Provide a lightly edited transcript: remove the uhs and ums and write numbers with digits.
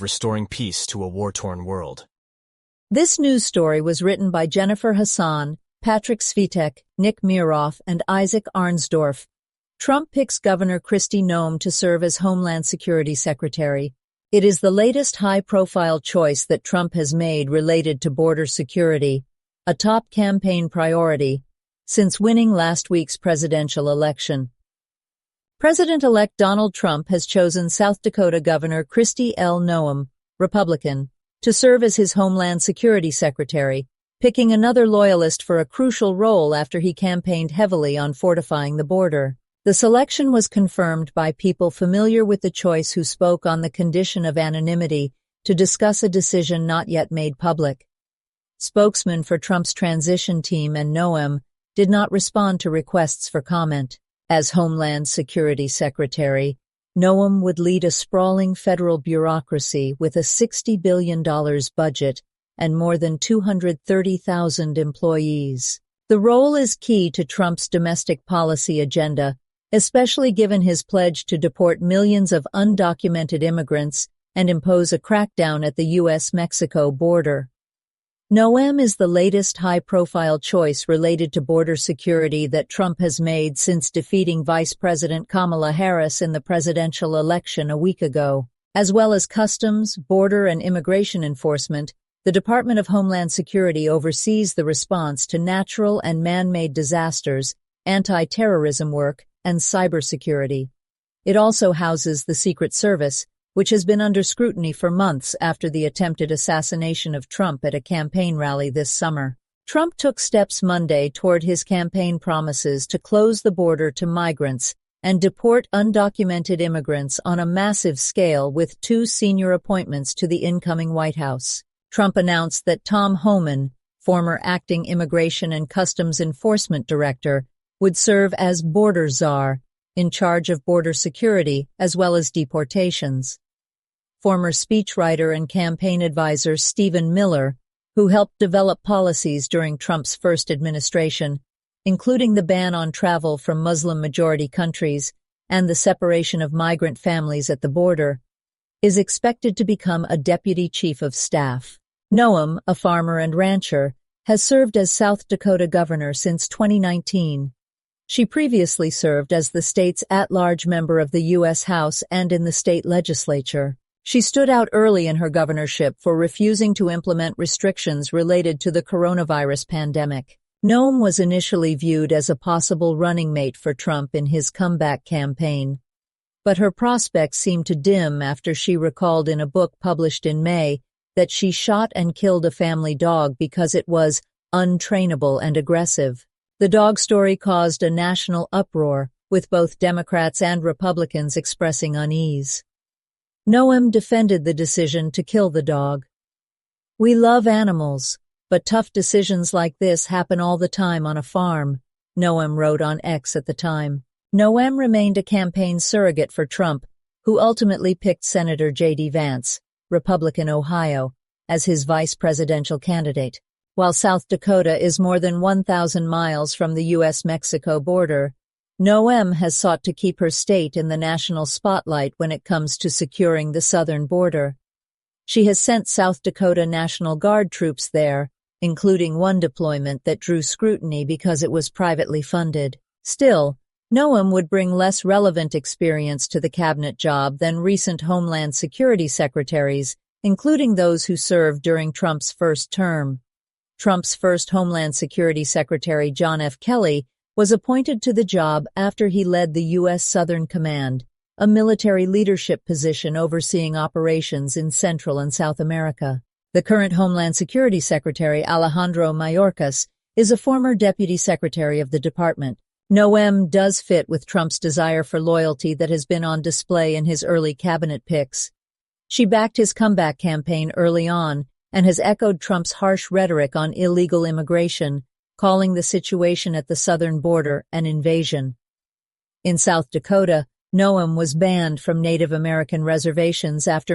restoring peace to a war-torn world. This news story was written by Jennifer Hassan, Patrick Svitek, Nick Miroff, and Isaac Arnsdorf. Trump picks Governor Kristi Noem to serve as Homeland Security Secretary. It is the latest high-profile choice that Trump has made related to border security, a top campaign priority, since winning last week's presidential election. President-elect Donald Trump has chosen South Dakota Governor Kristi Noem, Republican, to serve as his Homeland Security Secretary, picking another loyalist for a crucial role after he campaigned heavily on fortifying the border. The selection was confirmed by people familiar with the choice who spoke on the condition of anonymity to discuss a decision not yet made public. Spokesman for Trump's transition team and Noem did not respond to requests for comment. As Homeland Security Secretary, Noem would lead a sprawling federal bureaucracy with a $60 billion budget and more than 230,000 employees. The role is key to Trump's domestic policy agenda, especially given his pledge to deport millions of undocumented immigrants and impose a crackdown at the U.S.-Mexico border. Noem is the latest high-profile choice related to border security that Trump has made since defeating Vice President Kamala Harris in the presidential election a week ago. As well as customs, border, and immigration enforcement, the Department of Homeland Security oversees the response to natural and man-made disasters, anti-terrorism work, and cybersecurity. It also houses the Secret Service, which has been under scrutiny for months after the attempted assassination of Trump at a campaign rally this summer. Trump took steps Monday toward his campaign promises to close the border to migrants and deport undocumented immigrants on a massive scale with 2 senior appointments to the incoming White House. Trump announced that Tom Homan, former acting Immigration and Customs Enforcement Director, would serve as border czar, in charge of border security as well as deportations. Former speechwriter and campaign advisor Stephen Miller, who helped develop policies during Trump's first administration, including the ban on travel from Muslim-majority countries and the separation of migrant families at the border, is expected to become a deputy chief of staff. Noem, a farmer and rancher, has served as South Dakota governor since 2019. She previously served as the state's at-large member of the U.S. House and in the state legislature. She stood out early in her governorship for refusing to implement restrictions related to the coronavirus pandemic. Noem was initially viewed as a possible running mate for Trump in his comeback campaign, but her prospects seemed to dim after she recalled in a book published in May that she shot and killed a family dog because it was untrainable and aggressive. The dog story caused a national uproar, with both Democrats and Republicans expressing unease. Noem defended the decision to kill the dog. "We love animals, but tough decisions like this happen all the time on a farm," Noem wrote on X at the time. Noem remained a campaign surrogate for Trump, who ultimately picked Senator J.D. Vance, Republican Ohio, as his vice presidential candidate. While South Dakota is more than 1,000 miles from the U.S.-Mexico border, Noem has sought to keep her state in the national spotlight when it comes to securing the southern border. She has sent South Dakota National Guard troops there, including one deployment that drew scrutiny because it was privately funded. Still, Noem would bring less relevant experience to the cabinet job than recent Homeland Security secretaries, including those who served during Trump's first term. Trump's first Homeland Security Secretary, John F. Kelly, was appointed to the job after he led the U.S. Southern Command, a military leadership position overseeing operations in Central and South America. The current Homeland Security Secretary, Alejandro Mayorkas, is a former deputy secretary of the department. Noem does fit with Trump's desire for loyalty that has been on display in his early cabinet picks. She backed his comeback campaign early on and has echoed Trump's harsh rhetoric on illegal immigration, calling the situation at the southern border an invasion. In South Dakota, Noem was banned from Native American reservations after